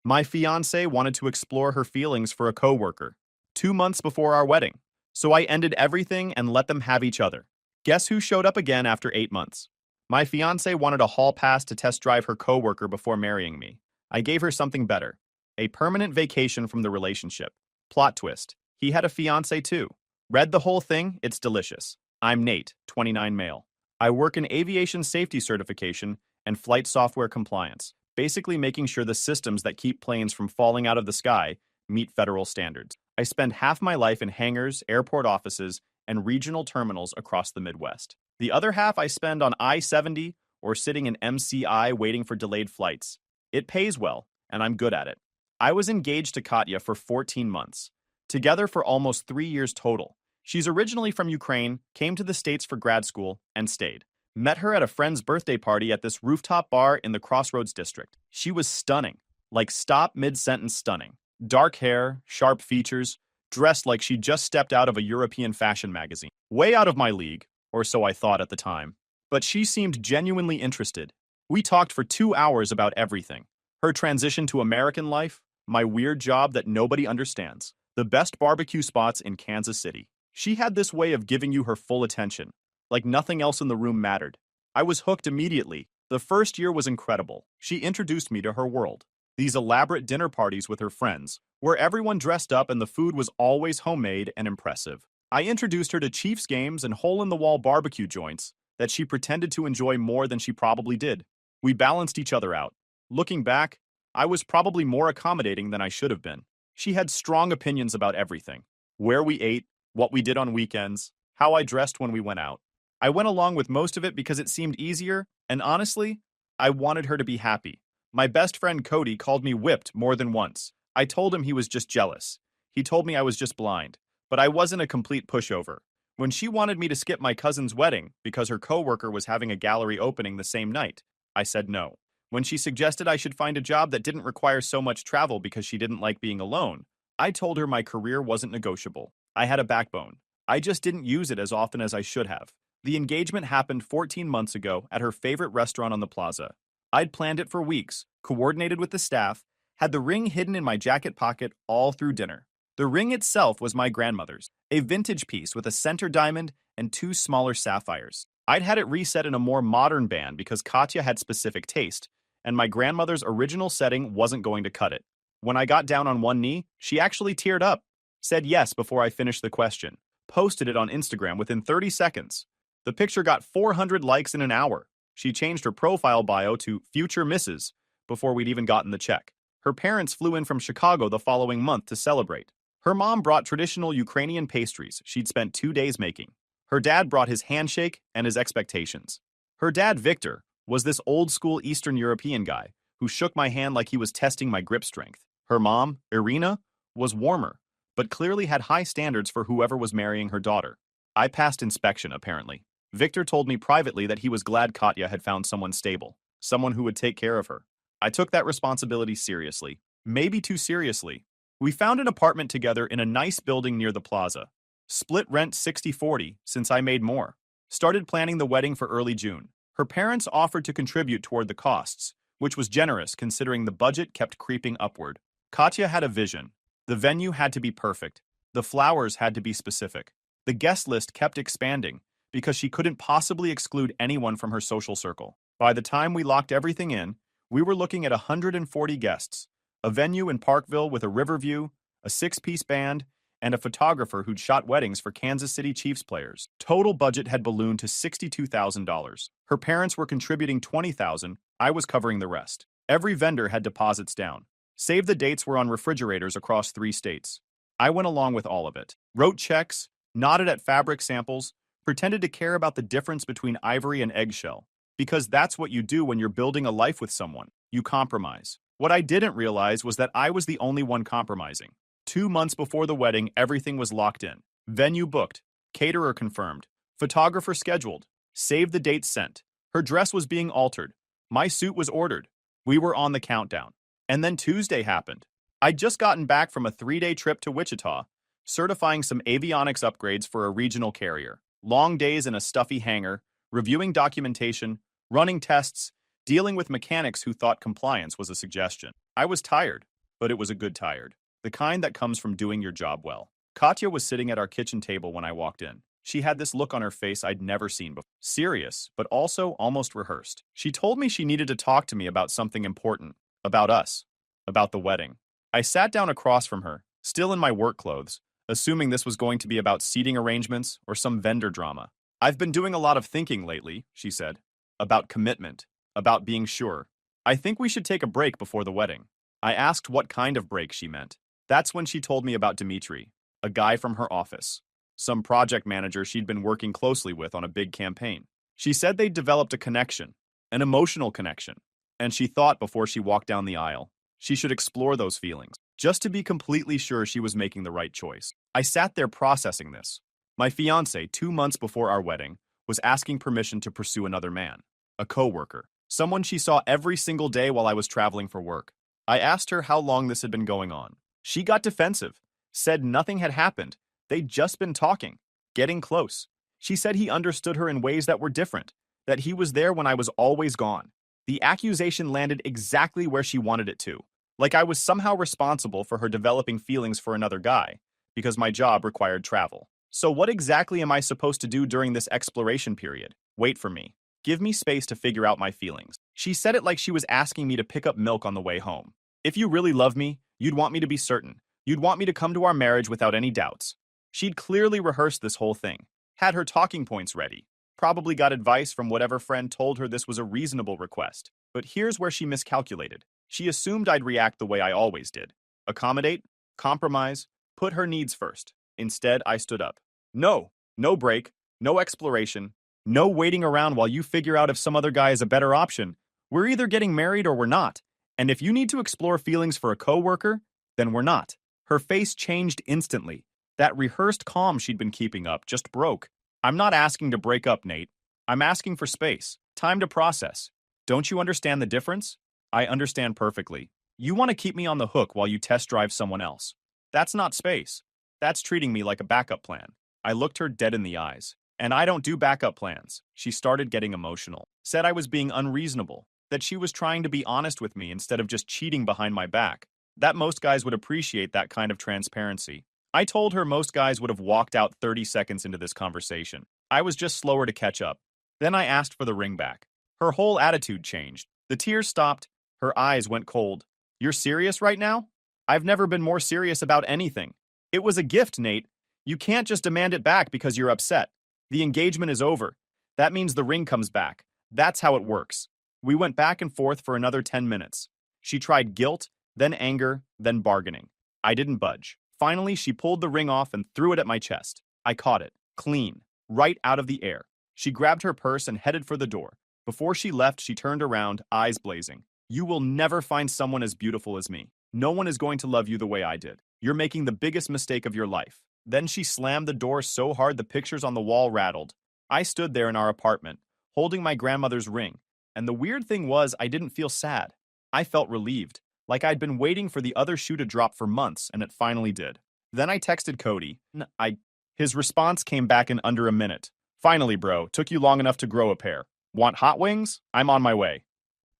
My fiancée wanted to explore her feelings for a coworker 2 months before our wedding, so I ended everything and let them have each other. Guess who showed up again after 8 months? My fiancée wanted a hall pass to test drive her coworker before marrying me. I gave her something better, a permanent vacation from the relationship. Plot twist, he had a fiancée too. Read the whole thing, it's delicious. I'm Nate, 29 male. I work in aviation safety certification and flight software compliance, basically making sure the systems that keep planes from falling out of the sky meet federal standards. I spend half my life in hangars, airport offices, and regional terminals across the Midwest. The other half I spend on I-70 or sitting in MCI waiting for delayed flights. It pays well, and I'm good at it. I was engaged to Katya for 14 months, together for almost 3 years total. She's originally from Ukraine, came to the States for grad school, and stayed. Met her at a friend's birthday party at this rooftop bar in the Crossroads district. She was stunning, like stop mid-sentence stunning. Dark hair, sharp features, dressed like she just stepped out of a European fashion magazine. Way out of my league, or so I thought at the time. But she seemed genuinely interested. We talked for 2 hours about everything. Her transition to American life, my weird job that nobody understands, the best barbecue spots in Kansas City. She had this way of giving you her full attention, like nothing else in the room mattered. I was hooked immediately. The first year was incredible. She introduced me to her world. These elaborate dinner parties with her friends, where everyone dressed up and the food was always homemade and impressive. I introduced her to Chiefs games and hole-in-the-wall barbecue joints that she pretended to enjoy more than she probably did. We balanced each other out. Looking back, I was probably more accommodating than I should have been. She had strong opinions about everything. Where we ate, what we did on weekends, how I dressed when we went out. I went along with most of it because it seemed easier, and honestly, I wanted her to be happy. My best friend Cody called me whipped more than once. I told him he was just jealous. He told me I was just blind, but I wasn't a complete pushover. When she wanted me to skip my cousin's wedding because her coworker was having a gallery opening the same night, I said no. When she suggested I should find a job that didn't require so much travel because she didn't like being alone, I told her my career wasn't negotiable. I had a backbone. I just didn't use it as often as I should have. The engagement happened 14 months ago at her favorite restaurant on the plaza. I'd planned it for weeks, coordinated with the staff, had the ring hidden in my jacket pocket all through dinner. The ring itself was my grandmother's, a vintage piece with a center diamond and 2 smaller sapphires. I'd had it reset in a more modern band because Katya had specific taste, and my grandmother's original setting wasn't going to cut it. When I got down on one knee, she actually teared up, said yes before I finished the question, posted it on Instagram within 30 seconds. The picture got 400 likes in an hour. She changed her profile bio to Future Mrs. before we'd even gotten the check. Her parents flew in from Chicago the following month to celebrate. Her mom brought traditional Ukrainian pastries she'd spent 2 days making. Her dad brought his handshake and his expectations. Her dad, Victor, was this old-school Eastern European guy who shook my hand like he was testing my grip strength. Her mom, Irina, was warmer, but clearly had high standards for whoever was marrying her daughter. I passed inspection, apparently. Victor told me privately that he was glad Katya had found someone stable, someone who would take care of her. I took that responsibility seriously, maybe too seriously. We found an apartment together in a nice building near the plaza. Split rent 60-40 since I made more. Started planning the wedding for early June. Her parents offered to contribute toward the costs, which was generous considering the budget kept creeping upward. Katya had a vision. The venue had to be perfect. The flowers had to be specific. The guest list kept expanding because she couldn't possibly exclude anyone from her social circle. By the time we locked everything in, we were looking at 140 guests, a venue in Parkville with a river view, a 6-piece band, and a photographer who'd shot weddings for Kansas City Chiefs players. Total budget had ballooned to $62,000. Her parents were contributing $20,000. I was covering the rest. Every vendor had deposits down. Save the dates were on refrigerators across 3 states. I went along with all of it. Wrote checks, nodded at fabric samples, pretended to care about the difference between ivory and eggshell. Because that's what you do when you're building a life with someone. You compromise. What I didn't realize was that I was the only one compromising. 2 months before the wedding, everything was locked in. Venue booked. Caterer confirmed. Photographer scheduled. Save the dates sent. Her dress was being altered. My suit was ordered. We were on the countdown. And then Tuesday happened. I'd just gotten back from a 3-day trip to Wichita, certifying some avionics upgrades for a regional carrier. Long days in a stuffy hangar, reviewing documentation, running tests, dealing with mechanics who thought compliance was a suggestion. I was tired. but it was a good tired. The kind that comes from doing your job well. Katya was sitting at our kitchen table when I walked in. She had this look on her face I'd never seen before. Serious, but also almost rehearsed. She told me she needed to talk to me about something important. About us. About the wedding. I sat down across from her, still in my work clothes, assuming this was going to be about seating arrangements or some vendor drama. I've been doing a lot of thinking lately, she said. About commitment. About being sure. I think we should take a break before the wedding. I asked what kind of break she meant. That's when she told me about Dmitri, a guy from her office. Some project manager she'd been working closely with on a big campaign. She said they'd developed a connection, an emotional connection, and she thought before she walked down the aisle, she should explore those feelings, just to be completely sure she was making the right choice. I sat there processing this. My fiancé, 2 months before our wedding, was asking permission to pursue another man, a coworker, someone she saw every single day while I was traveling for work. I asked her how long this had been going on. She got defensive, said nothing had happened. They'd just been talking, getting close. She said he understood her in ways that were different, that he was there when I was always gone. The accusation landed exactly where she wanted it to, like I was somehow responsible for her developing feelings for another guy, because my job required travel. So what exactly am I supposed to do during this exploration period? Wait for me. Give me space to figure out my feelings. She said it like she was asking me to pick up milk on the way home. If you really love me, you'd want me to be certain. You'd want me to come to our marriage without any doubts. She'd clearly rehearsed this whole thing, had her talking points ready, probably got advice from whatever friend told her this was a reasonable request. But here's where she miscalculated. She assumed I'd react the way I always did. Accommodate, compromise, put her needs first. Instead, I stood up. No, no break, no exploration, no waiting around while you figure out if some other guy is a better option. We're either getting married or we're not. And if you need to explore feelings for a coworker, then we're not. Her face changed instantly. That rehearsed calm she'd been keeping up just broke. I'm not asking to break up, Nate. I'm asking for space, time to process. Don't you understand the difference? I understand perfectly. You want to keep me on the hook while you test drive someone else. That's not space. That's treating me like a backup plan. I looked her dead in the eyes. And I don't do backup plans. She started getting emotional. Said I was being unreasonable. That she was trying to be honest with me instead of just cheating behind my back. That most guys would appreciate that kind of transparency. I told her most guys would have walked out 30 seconds into this conversation. I was just slower to catch up. Then I asked for the ring back. Her whole attitude changed. The tears stopped. Her eyes went cold. You're serious right now? I've never been more serious about anything. It was a gift, Nate. You can't just demand it back because you're upset. The engagement is over. That means the ring comes back. That's how it works. We went back and forth for another 10 minutes. She tried guilt, then anger, then bargaining. I didn't budge. Finally, she pulled the ring off and threw it at my chest. I caught it, clean, right out of the air. She grabbed her purse and headed for the door. Before she left, she turned around, eyes blazing. You will never find someone as beautiful as me. No one is going to love you the way I did. You're making the biggest mistake of your life. Then she slammed the door so hard the pictures on the wall rattled. I stood there in our apartment, holding my grandmother's ring. And the weird thing was, I didn't feel sad. I felt relieved, like I'd been waiting for the other shoe to drop for months, and it finally did. Then I texted Cody. His response came back in under a minute. Finally, bro, took you long enough to grow a pair. Want hot wings? I'm on my way.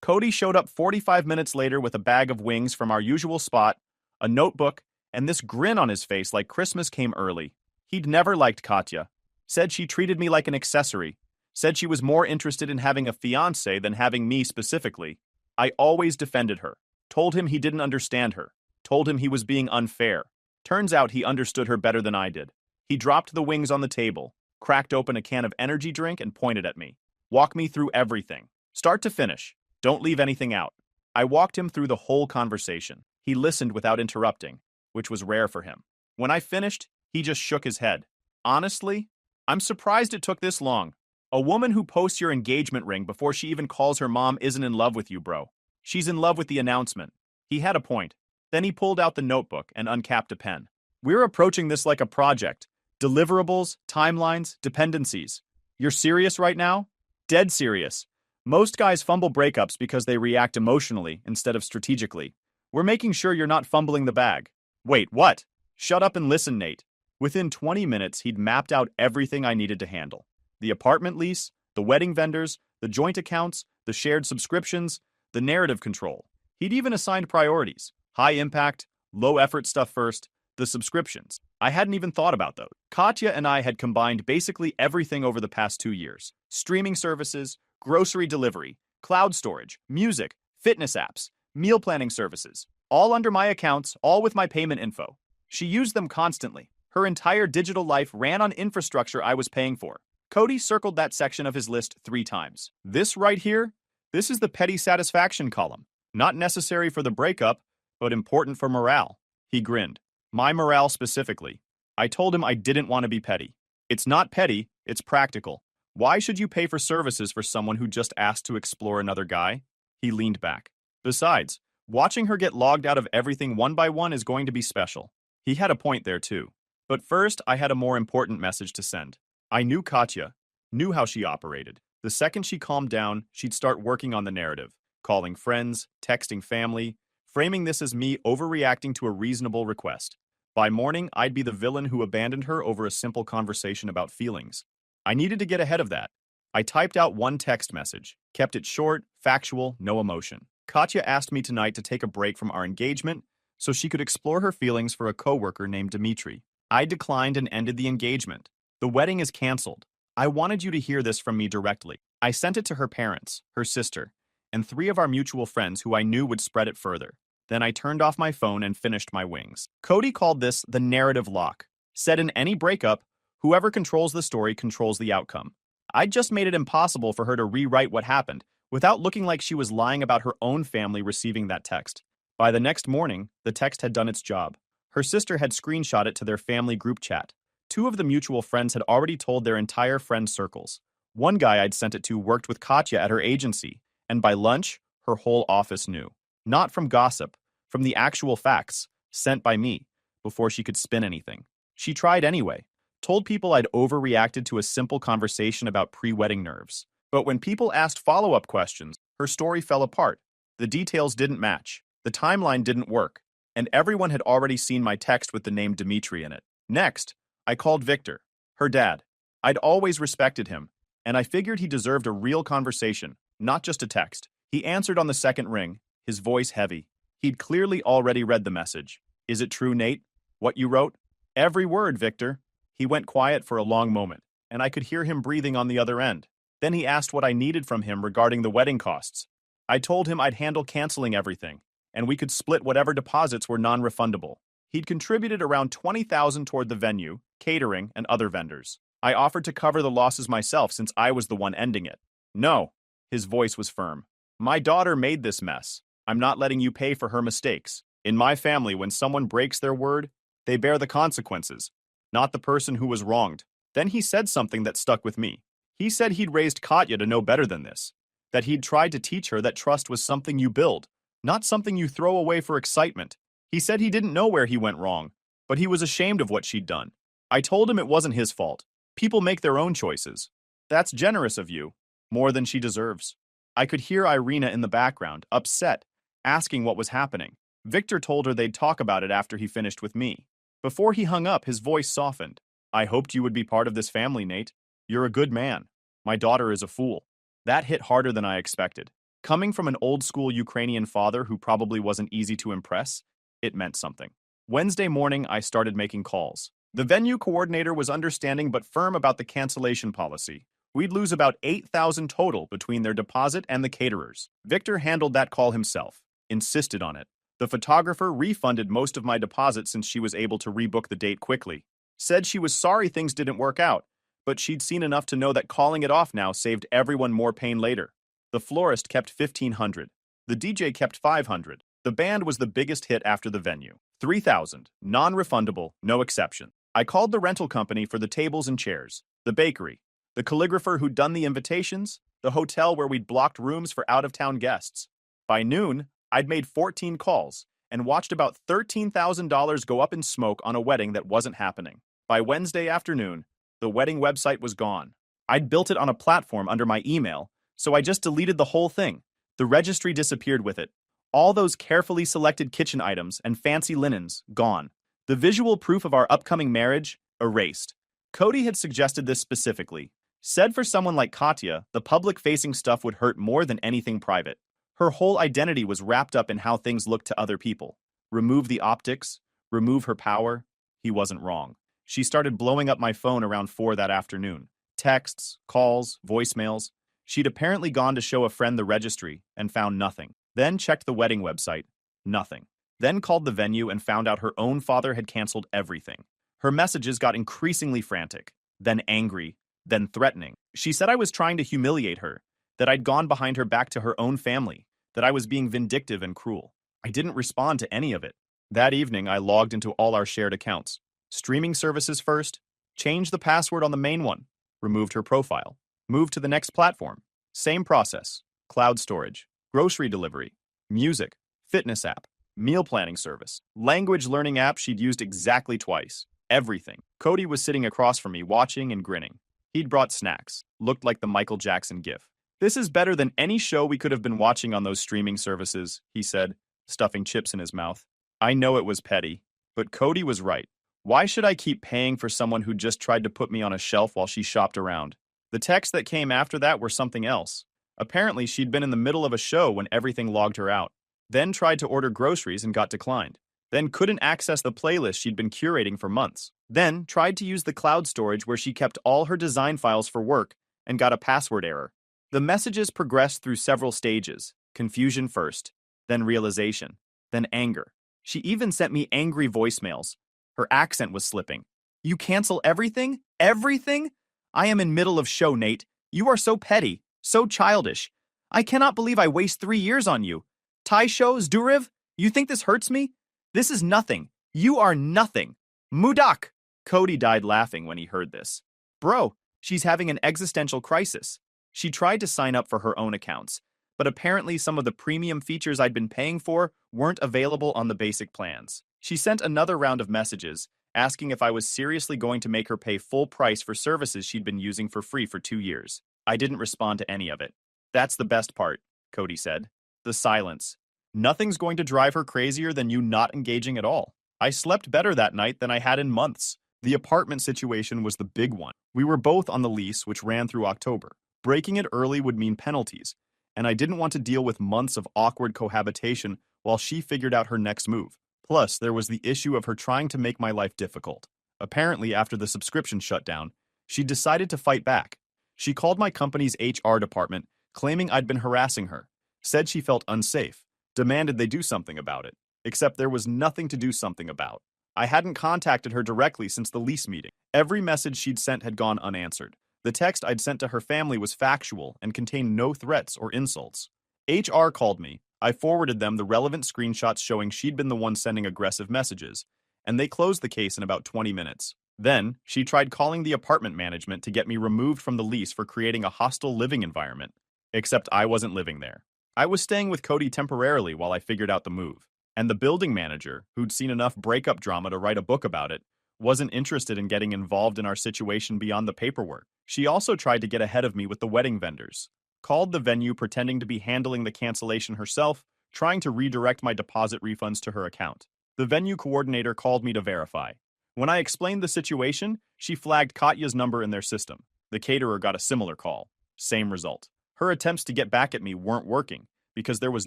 Cody showed up 45 minutes later with a bag of wings from our usual spot, a notebook, and this grin on his face like Christmas came early. He'd never liked Katya. Said she treated me like an accessory. Said she was more interested in having a fiancé than having me specifically. I always defended her. Told him he didn't understand her. Told him he was being unfair. Turns out he understood her better than I did. He dropped the wings on the table, cracked open a can of energy drink, and pointed at me. Walk me through everything. Start to finish. Don't leave anything out. I walked him through the whole conversation. He listened without interrupting, which was rare for him. When I finished, he just shook his head. Honestly, I'm surprised it took this long. A woman who posts your engagement ring before she even calls her mom isn't in love with you, bro. She's in love with the announcement. He had a point. Then he pulled out the notebook and uncapped a pen. We're approaching this like a project. Deliverables, timelines, dependencies. You're serious right now? Dead serious. Most guys fumble breakups because they react emotionally instead of strategically. We're making sure you're not fumbling the bag. Wait, what? Shut up and listen, Nate. Within 20 minutes, he'd mapped out everything I needed to handle. The apartment lease, the wedding vendors, the joint accounts, the shared subscriptions, the narrative control. He'd even assigned priorities. High impact, low effort stuff first, the subscriptions. I hadn't even thought about those. Katya and I had combined basically everything over the past 2 years. Streaming services, grocery delivery, cloud storage, music, fitness apps, meal planning services. All under my accounts, all with my payment info. She used them constantly. Her entire digital life ran on infrastructure I was paying for. Cody circled that section of his list 3 times. This right here? This is the petty satisfaction column. Not necessary for the breakup, but important for morale. He grinned. My morale specifically. I told him I didn't want to be petty. It's not petty, it's practical. Why should you pay for services for someone who just asked to explore another guy? He leaned back. Besides, watching her get logged out of everything one by one is going to be special. He had a point there too. But first, I had a more important message to send. I knew Katya, knew how she operated. The second she calmed down, she'd start working on the narrative, calling friends, texting family, framing this as me overreacting to a reasonable request. By morning, I'd be the villain who abandoned her over a simple conversation about feelings. I needed to get ahead of that. I typed out one text message, kept it short, factual, no emotion. Katya asked me tonight to take a break from our engagement so she could explore her feelings for a coworker named Dmitry. I declined and ended the engagement. The wedding is canceled. I wanted you to hear this from me directly. I sent it to her parents, her sister, and 3 of our mutual friends who I knew would spread it further. Then I turned off my phone and finished my wings. Cody called this the narrative lock. Said in any breakup, whoever controls the story controls the outcome. I just made it impossible for her to rewrite what happened without looking like she was lying about her own family receiving that text. By the next morning, the text had done its job. Her sister had screenshot it to their family group chat. 2 of the mutual friends had already told their entire friend circles. One guy I'd sent it to worked with Katya at her agency, and by lunch, her whole office knew. Not from gossip, from the actual facts, sent by me, before she could spin anything. She tried anyway, told people I'd overreacted to a simple conversation about pre-wedding nerves. But when people asked follow-up questions, her story fell apart. The details didn't match, the timeline didn't work, and everyone had already seen my text with the name Dmitry in it. Next, I called Victor, her dad. I'd always respected him, and I figured he deserved a real conversation, not just a text. He answered on the second ring, his voice heavy. He'd clearly already read the message. Is it true, Nate? What you wrote? Every word, Victor. He went quiet for a long moment, and I could hear him breathing on the other end. Then he asked what I needed from him regarding the wedding costs. I told him I'd handle canceling everything, and we could split whatever deposits were non-refundable. He'd contributed around $20,000 toward the venue, catering, and other vendors. I offered to cover the losses myself since I was the one ending it. No. His voice was firm. My daughter made this mess. I'm not letting you pay for her mistakes. In my family, when someone breaks their word, they bear the consequences, not the person who was wronged. Then he said something that stuck with me. He said he'd raised Katya to know better than this, that he'd tried to teach her that trust was something you build, not something you throw away for excitement. He said he didn't know where he went wrong, but he was ashamed of what she'd done. I told him it wasn't his fault. People make their own choices. That's generous of you, more than she deserves. I could hear Irina in the background, upset, asking what was happening. Victor told her they'd talk about it after he finished with me. Before he hung up, his voice softened. I hoped you would be part of this family, Nate. You're a good man. My daughter is a fool. That hit harder than I expected. Coming from an old-school Ukrainian father who probably wasn't easy to impress, it meant something. Wednesday morning, I started making calls. The venue coordinator was understanding but firm about the cancellation policy. We'd lose about $8,000 total between their deposit and the caterers. Victor handled that call himself, insisted on it. The photographer refunded most of my deposit since she was able to rebook the date quickly. Said she was sorry things didn't work out, but she'd seen enough to know that calling it off now saved everyone more pain later. The florist kept $1,500. The DJ kept $500. The band was the biggest hit after the venue. $3,000, non-refundable, no exception. I called the rental company for the tables and chairs, the bakery, the calligrapher who'd done the invitations, the hotel where we'd blocked rooms for out-of-town guests. By noon, I'd made 14 calls and watched about $13,000 go up in smoke on a wedding that wasn't happening. By Wednesday afternoon, the wedding website was gone. I'd built it on a platform under my email, so I just deleted the whole thing. The registry disappeared with it. All those carefully selected kitchen items and fancy linens, gone. The visual proof of our upcoming marriage, erased. Cody had suggested this specifically. Said for someone like Katya, the public-facing stuff would hurt more than anything private. Her whole identity was wrapped up in how things looked to other people. Remove the optics, remove her power. He wasn't wrong. She started blowing up my phone around 4 that afternoon. Texts, calls, voicemails. She'd apparently gone to show a friend the registry and found nothing. Then checked the wedding website. Nothing. Then called the venue and found out her own father had canceled everything. Her messages got increasingly frantic, then angry, then threatening. She said I was trying to humiliate her, that I'd gone behind her back to her own family, that I was being vindictive and cruel. I didn't respond to any of it. That evening, I logged into all our shared accounts. Streaming services first, changed the password on the main one, removed her profile, moved to the next platform. Same process. Cloud storage, grocery delivery, music, fitness app, meal planning service, language learning app she'd used exactly twice. Everything. Cody was sitting across from me watching and grinning. He'd brought snacks. Looked like the Michael Jackson gif. "This is better than any show we could have been watching on those streaming services," he said, stuffing chips in his mouth. I know it was petty, but Cody was right. Why should I keep paying for someone who just tried to put me on a shelf while she shopped around? The texts that came after that were something else. Apparently, she'd been in the middle of a show when everything logged her out. Then tried to order groceries and got declined. Then couldn't access the playlist she'd been curating for months. Then tried to use the cloud storage where she kept all her design files for work and got a password error. The messages progressed through several stages. Confusion first, then realization, then anger. She even sent me angry voicemails. Her accent was slipping. "You cancel everything? Everything? I am in middle of show, Nate. You are so petty, so childish. I cannot believe I waste 3 years on you. Thai shows, Duriv? You think this hurts me? This is nothing. You are nothing. Mudak." Cody died laughing when he heard this. "Bro, she's having an existential crisis. She tried to sign up for her own accounts, but apparently some of the premium features I'd been paying for weren't available on the basic plans. She sent another round of messages, asking if I was seriously going to make her pay full price for services she'd been using for free for 2 years. I didn't respond to any of it. That's the best part," Cody said. The silence. Nothing's going to drive her crazier than you not engaging at all. I slept better that night than I had in months. The apartment situation was the big one. We were both on the lease, which ran through October. Breaking it early would mean penalties, and I didn't want to deal with months of awkward cohabitation while she figured out her next move. Plus, there was the issue of her trying to make my life difficult. Apparently, after the subscription shut down, she decided to fight back. She called my company's HR department, claiming I'd been harassing her, said she felt unsafe, demanded they do something about it, except there was nothing to do something about. I hadn't contacted her directly since the lease meeting. Every message she'd sent had gone unanswered. The text I'd sent to her family was factual and contained no threats or insults. HR called me. I forwarded them the relevant screenshots showing she'd been the one sending aggressive messages, and they closed the case in about 20 minutes. Then, she tried calling the apartment management to get me removed from the lease for creating a hostile living environment. Except I wasn't living there. I was staying with Cody temporarily while I figured out the move. And the building manager, who'd seen enough breakup drama to write a book about it, wasn't interested in getting involved in our situation beyond the paperwork. She also tried to get ahead of me with the wedding vendors. Called the venue pretending to be handling the cancellation herself, trying to redirect my deposit refunds to her account. The venue coordinator called me to verify. When I explained the situation, she flagged Katya's number in their system. The caterer got a similar call. Same result. Her attempts to get back at me weren't working because there was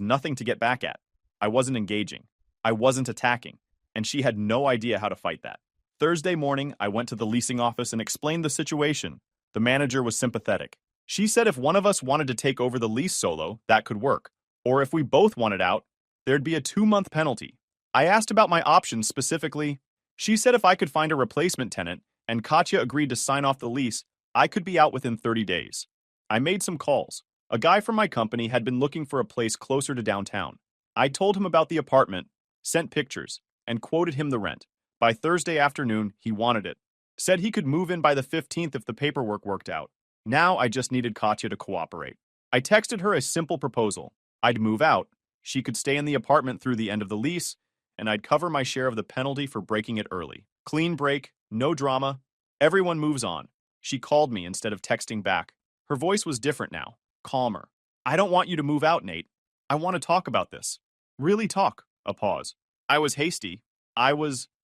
nothing to get back at. I wasn't engaging. I wasn't attacking. And she had no idea how to fight that. Thursday morning, I went to the leasing office and explained the situation. The manager was sympathetic. She said if one of us wanted to take over the lease solo, that could work. Or if we both wanted out, there'd be a 2-month penalty. I asked about my options specifically. She said if I could find a replacement tenant and Katya agreed to sign off the lease, I could be out within 30 days. I made some calls. A guy from my company had been looking for a place closer to downtown. I told him about the apartment, sent pictures, and quoted him the rent. By Thursday afternoon, he wanted it. Said he could move in by the 15th if the paperwork worked out. Now I just needed Katya to cooperate. I texted her a simple proposal. I'd move out. She could stay in the apartment through the end of the lease, and I'd cover my share of the penalty for breaking it early. Clean break, no drama. Everyone moves on. She called me instead of texting back. Her voice was different now, calmer. "I don't want you to move out, Nate. I want to talk about this. Really talk." A pause. I was hasty.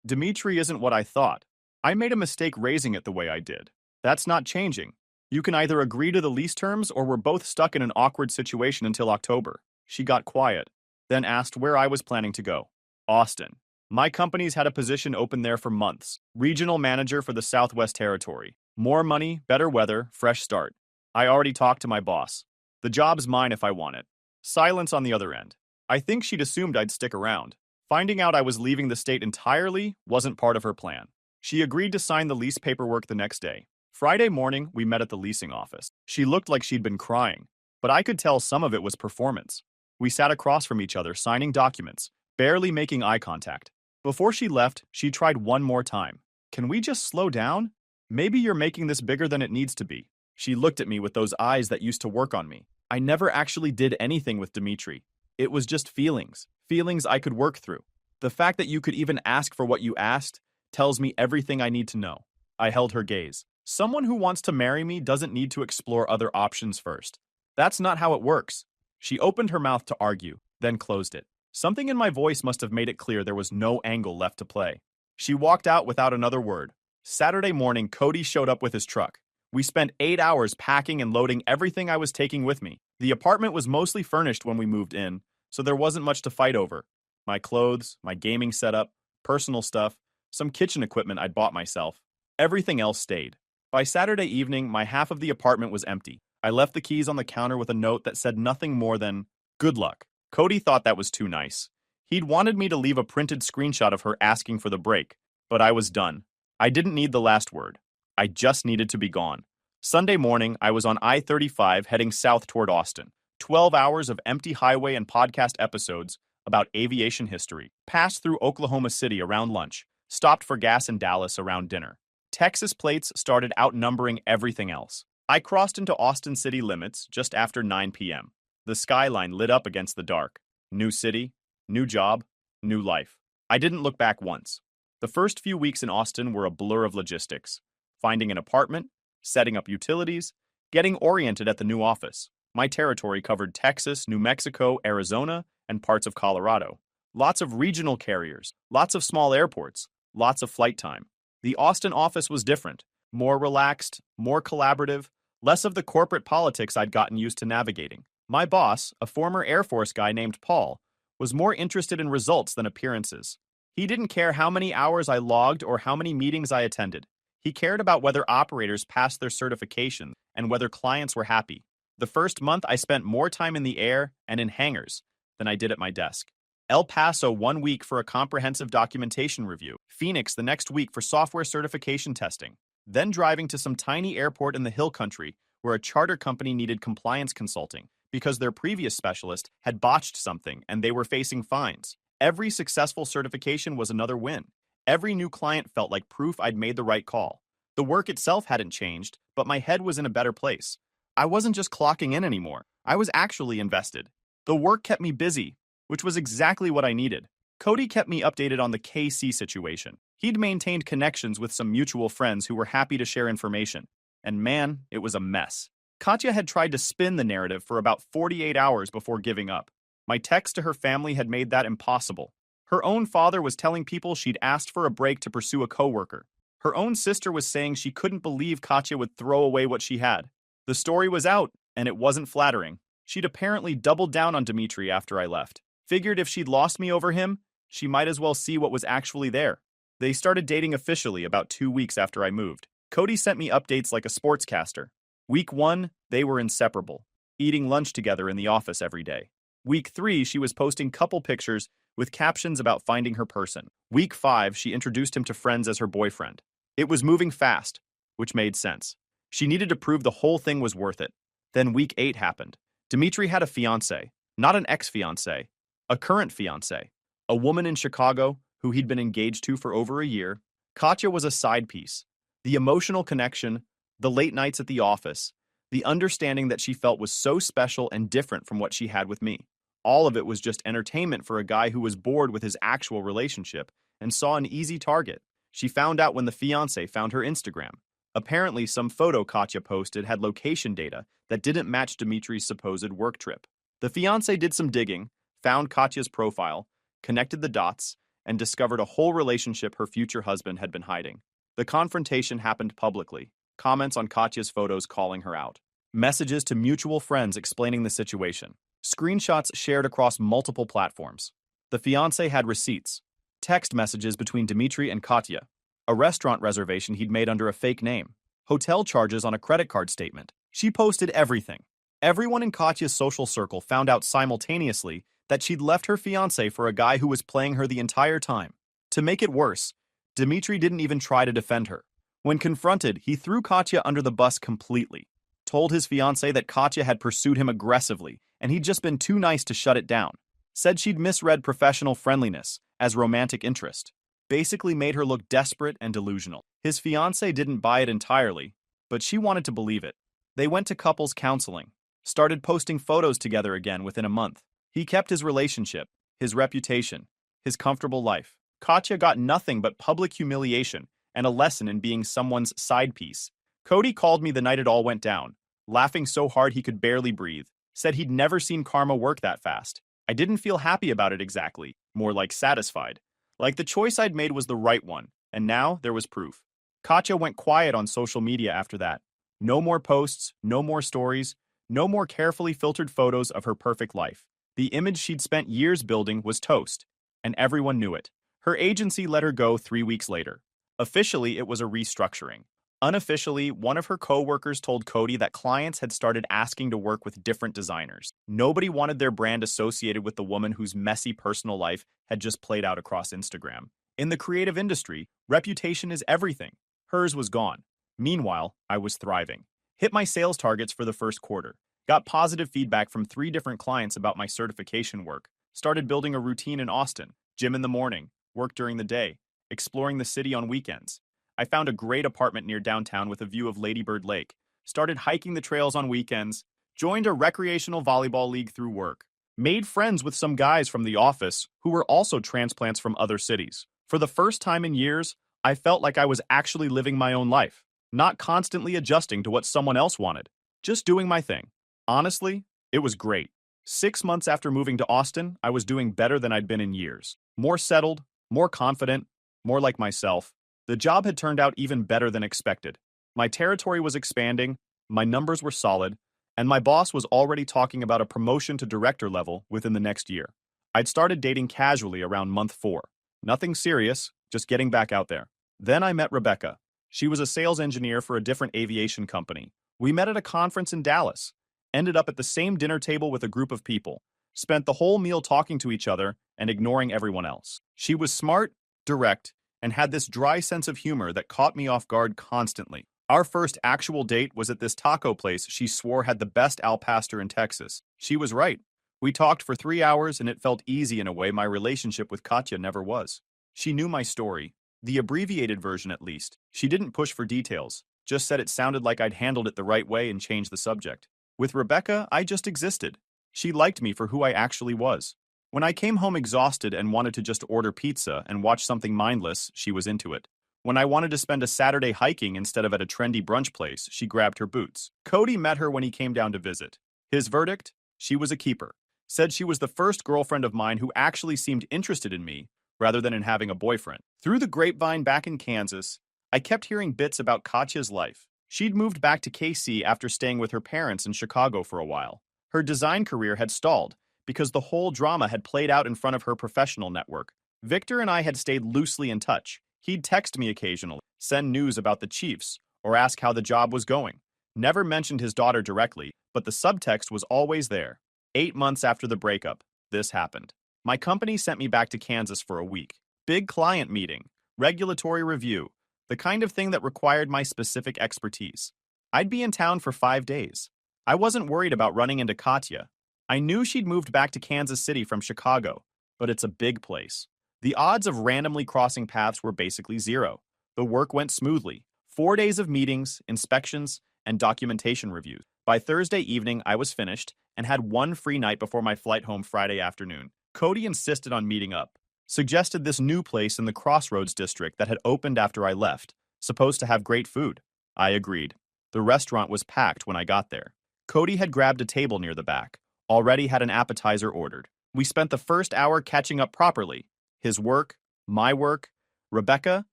Dimitri isn't what I thought. I made a mistake raising it the way I did. That's not changing. You can either agree to the lease terms or we're both stuck in an awkward situation until October. She got quiet, then asked where I was planning to go. Austin. My company's had a position open there for months. Regional manager for the Southwest Territory. More money, better weather, fresh start. I already talked to my boss. The job's mine if I want it. Silence on the other end. I think she'd assumed I'd stick around. Finding out I was leaving the state entirely wasn't part of her plan. She agreed to sign the lease paperwork the next day. Friday morning, we met at the leasing office. She looked like she'd been crying, but I could tell some of it was performance. We sat across from each other, signing documents, barely making eye contact. Before she left, she tried one more time. Can we just slow down? Maybe you're making this bigger than it needs to be. She looked at me with those eyes that used to work on me. I never actually did anything with Dimitri. It was just feelings. Feelings I could work through. The fact that you could even ask for what you asked tells me everything I need to know. I held her gaze. Someone who wants to marry me doesn't need to explore other options first. That's not how it works. She opened her mouth to argue, then closed it. Something in my voice must have made it clear there was no angle left to play. She walked out without another word. Saturday morning, Cody showed up with his truck. We spent 8 hours packing and loading everything I was taking with me. The apartment was mostly furnished when we moved in, so there wasn't much to fight over. My clothes, my gaming setup, personal stuff, some kitchen equipment I'd bought myself. Everything else stayed. By Saturday evening, my half of the apartment was empty. I left the keys on the counter with a note that said nothing more than, "Good luck." Cody thought that was too nice. He'd wanted me to leave a printed screenshot of her asking for the break, but I was done. I didn't need the last word. I just needed to be gone. Sunday morning, I was on I-35 heading south toward Austin. 12 hours of empty highway and podcast episodes about aviation history. Passed through Oklahoma City around lunch. Stopped for gas in Dallas around dinner. Texas plates started outnumbering everything else. I crossed into Austin city limits just after 9 p.m. The skyline lit up against the dark. New city, new job, new life. I didn't look back once. The first few weeks in Austin were a blur of logistics. Finding an apartment, setting up utilities, getting oriented at the new office. My territory covered Texas, New Mexico, Arizona, and parts of Colorado. Lots of regional carriers, lots of small airports, lots of flight time. The Austin office was different, more relaxed, more collaborative, less of the corporate politics I'd gotten used to navigating. My boss, a former Air Force guy named Paul, was more interested in results than appearances. He didn't care how many hours I logged or how many meetings I attended. He cared about whether operators passed their certification and whether clients were happy. The first month, I spent more time in the air and in hangars than I did at my desk. El Paso 1 week for a comprehensive documentation review. Phoenix the next week for software certification testing. Then driving to some tiny airport in the hill country where a charter company needed compliance consulting because their previous specialist had botched something and they were facing fines. Every successful certification was another win. Every new client felt like proof I'd made the right call. The work itself hadn't changed, but my head was in a better place. I wasn't just clocking in anymore. I was actually invested. The work kept me busy, which was exactly what I needed. Cody kept me updated on the KC situation. He'd maintained connections with some mutual friends who were happy to share information. And man, it was a mess. Katya had tried to spin the narrative for about 48 hours before giving up. My text to her family had made that impossible. Her own father was telling people she'd asked for a break to pursue a coworker. Her own sister was saying she couldn't believe Katya would throw away what she had. The story was out, and it wasn't flattering. She'd apparently doubled down on Dimitri after I left. Figured if she'd lost me over him, she might as well see what was actually there. They started dating officially about 2 weeks after I moved. Cody sent me updates like a sportscaster. Week 1, they were inseparable, eating lunch together in the office every day. Week 3, she was posting couple pictures with captions about finding her person. Week 5, she introduced him to friends as her boyfriend. It was moving fast, which made sense. She needed to prove the whole thing was worth it. Then week 8 happened. Dimitri had a fiancée, not an ex-fiancée, a current fiancée, a woman in Chicago who he'd been engaged to for over a year. Katya was a side piece. The emotional connection, the late nights at the office, the understanding that she felt was so special and different from what she had with me. All of it was just entertainment for a guy who was bored with his actual relationship and saw an easy target. She found out when the fiancé found her Instagram. Apparently, some photo Katya posted had location data that didn't match Dimitri's supposed work trip. The fiancé did some digging, found Katya's profile, connected the dots, and discovered a whole relationship her future husband had been hiding. The confrontation happened publicly. Comments on Katya's photos calling her out. Messages to mutual friends explaining the situation. Screenshots shared across multiple platforms. The fiancé had receipts. Text messages between Dmitry and Katya. A restaurant reservation he'd made under a fake name. Hotel charges on a credit card statement. She posted everything. Everyone in Katya's social circle found out simultaneously that she'd left her fiancé for a guy who was playing her the entire time. To make it worse, Dmitry didn't even try to defend her. When confronted, he threw Katya under the bus completely. Told his fiancé that Katya had pursued him aggressively and he'd just been too nice to shut it down. Said she'd misread professional friendliness as romantic interest. Basically made her look desperate and delusional. His fiancé didn't buy it entirely, but she wanted to believe it. They went to couples counseling, started posting photos together again within a month. He kept his relationship, his reputation, his comfortable life. Katya got nothing but public humiliation and a lesson in being someone's side piece. Cody called me the night it all went down, laughing so hard he could barely breathe. Said he'd never seen karma work that fast. I didn't feel happy about it exactly, more like satisfied. Like the choice I'd made was the right one, and now there was proof. Katya went quiet on social media after that. No more posts, no more stories, no more carefully filtered photos of her perfect life. The image she'd spent years building was toast, and everyone knew it. Her agency let her go 3 weeks later. Officially, it was a restructuring. Unofficially, one of her co-workers told Cody that clients had started asking to work with different designers. Nobody wanted their brand associated with the woman whose messy personal life had just played out across Instagram. In the creative industry, reputation is everything. Hers was gone. Meanwhile, I was thriving. Hit my sales targets for the first quarter. Got positive feedback from 3 different clients about my certification work. Started building a routine in Austin. Gym in the morning, work during the day, exploring the city on weekends. I found a great apartment near downtown with a view of Lady Bird Lake. Started hiking the trails on weekends. Joined a recreational volleyball league through work. Made friends with some guys from the office who were also transplants from other cities. For the first time in years, I felt like I was actually living my own life, not constantly adjusting to what someone else wanted, just doing my thing. Honestly, it was great. 6 months after moving to Austin, I was doing better than I'd been in years. More settled, more confident, more like myself. The job had turned out even better than expected. My territory was expanding, my numbers were solid, and my boss was already talking about a promotion to director level within the next year. I'd started dating casually around month 4. Nothing serious, just getting back out there. Then I met Rebecca. She was a sales engineer for a different aviation company. We met at a conference in Dallas. Ended up at the same dinner table with a group of people. Spent the whole meal talking to each other and ignoring everyone else. She was smart, direct, and had this dry sense of humor that caught me off guard constantly. Our first actual date was at this taco place she swore had the best al pastor in Texas. She was right. We talked for 3 hours and it felt easy in a way my relationship with Katya never was. She knew my story, the abbreviated version at least. She didn't push for details, just said it sounded like I'd handled it the right way and changed the subject. With Rebecca, I just existed. She liked me for who I actually was. When I came home exhausted and wanted to just order pizza and watch something mindless, she was into it. When I wanted to spend a Saturday hiking instead of at a trendy brunch place, she grabbed her boots. Cody met her when he came down to visit. His verdict? She was a keeper. Said she was the first girlfriend of mine who actually seemed interested in me, rather than in having a boyfriend. Through the grapevine back in Kansas, I kept hearing bits about Katya's life. She'd moved back to KC after staying with her parents in Chicago for a while. Her design career had stalled, because the whole drama had played out in front of her professional network. Victor and I had stayed loosely in touch. He'd text me occasionally, send news about the Chiefs, or ask how the job was going. Never mentioned his daughter directly, but the subtext was always there. 8 months after the breakup, this happened. My company sent me back to Kansas for a week. Big client meeting, regulatory review, the kind of thing that required my specific expertise. I'd be in town for 5 days. I wasn't worried about running into Katya. I knew she'd moved back to Kansas City from Chicago, but it's a big place. The odds of randomly crossing paths were basically zero. The work went smoothly. 4 days of meetings, inspections, and documentation reviews. By Thursday evening, I was finished and had one free night before my flight home Friday afternoon. Cody insisted on meeting up. Suggested this new place in the Crossroads district that had opened after I left, supposed to have great food. I agreed. The restaurant was packed when I got there. Cody had grabbed a table near the back. Already had an appetizer ordered. We spent the first hour catching up properly. His work, my work, Rebecca,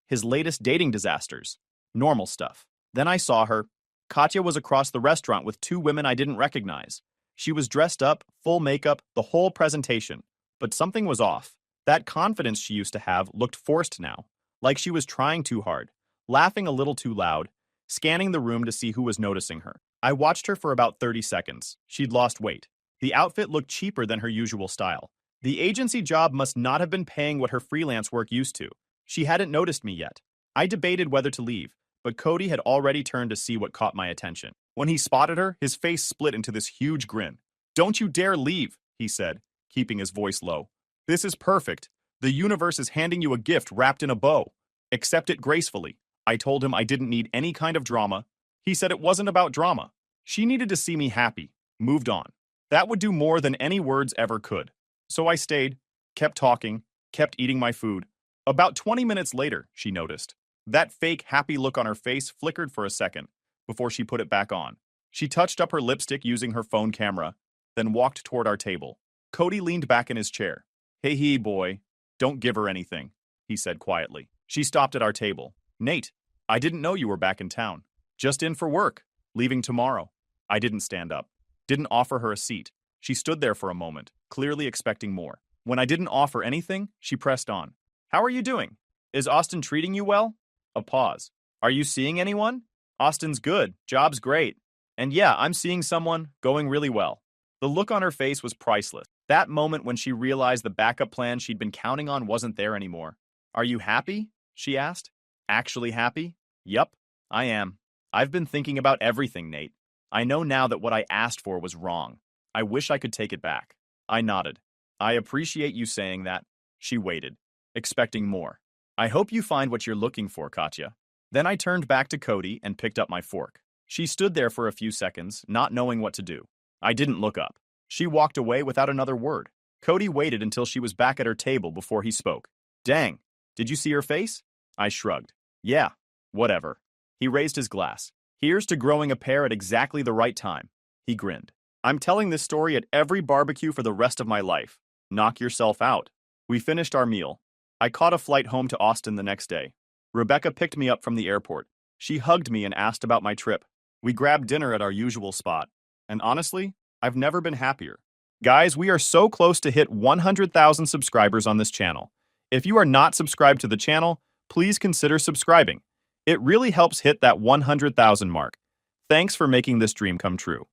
his latest dating disasters. Normal stuff. Then I saw her. Katya was across the restaurant with 2 women I didn't recognize. She was dressed up, full makeup, the whole presentation. But something was off. That confidence she used to have looked forced now, like she was trying too hard, laughing a little too loud, scanning the room to see who was noticing her. I watched her for about 30 seconds. She'd lost weight. The outfit looked cheaper than her usual style. The agency job must not have been paying what her freelance work used to. She hadn't noticed me yet. I debated whether to leave, but Cody had already turned to see what caught my attention. When he spotted her, his face split into this huge grin. "Don't you dare leave," he said, keeping his voice low. "This is perfect. The universe is handing you a gift wrapped in a bow. Accept it gracefully." I told him I didn't need any kind of drama. He said it wasn't about drama. She needed to see me happy, moved on. That would do more than any words ever could. So I stayed, kept talking, kept eating my food. About 20 minutes later, she noticed. That fake happy look on her face flickered for a second before she put it back on. She touched up her lipstick using her phone camera, then walked toward our table. Cody leaned back in his chair. "Hey, boy, don't give her anything," he said quietly. She stopped at our table. "Nate, I didn't know you were back in town. Just in for work. Leaving tomorrow." I didn't stand up. Didn't offer her a seat. She stood there for a moment, clearly expecting more. When I didn't offer anything, she pressed on. "How are you doing? Is Austin treating you well?" A pause. "Are you seeing anyone?" "Austin's good. Job's great. And yeah, I'm seeing someone, going really well." The look on her face was priceless. That moment when she realized the backup plan she'd been counting on wasn't there anymore. "Are you happy?" she asked. "Actually happy?" "Yup, I am. I've been thinking about everything, Nate. I know now that what I asked for was wrong. I wish I could take it back." I nodded. "I appreciate you saying that." She waited, expecting more. "I hope you find what you're looking for, Katya." Then I turned back to Cody and picked up my fork. She stood there for a few seconds, not knowing what to do. I didn't look up. She walked away without another word. Cody waited until she was back at her table before he spoke. "Dang, did you see her face?" I shrugged. "Yeah, whatever." He raised his glass. "Here's to growing a pair at exactly the right time." He grinned. "I'm telling this story at every barbecue for the rest of my life. Knock yourself out." We finished our meal. I caught a flight home to Austin the next day. Rebecca picked me up from the airport. She hugged me and asked about my trip. We grabbed dinner at our usual spot. And honestly, I've never been happier. Guys, we are so close to hit 100,000 subscribers on this channel. If you are not subscribed to the channel, please consider subscribing. It really helps hit that 100,000 mark. Thanks for making this dream come true.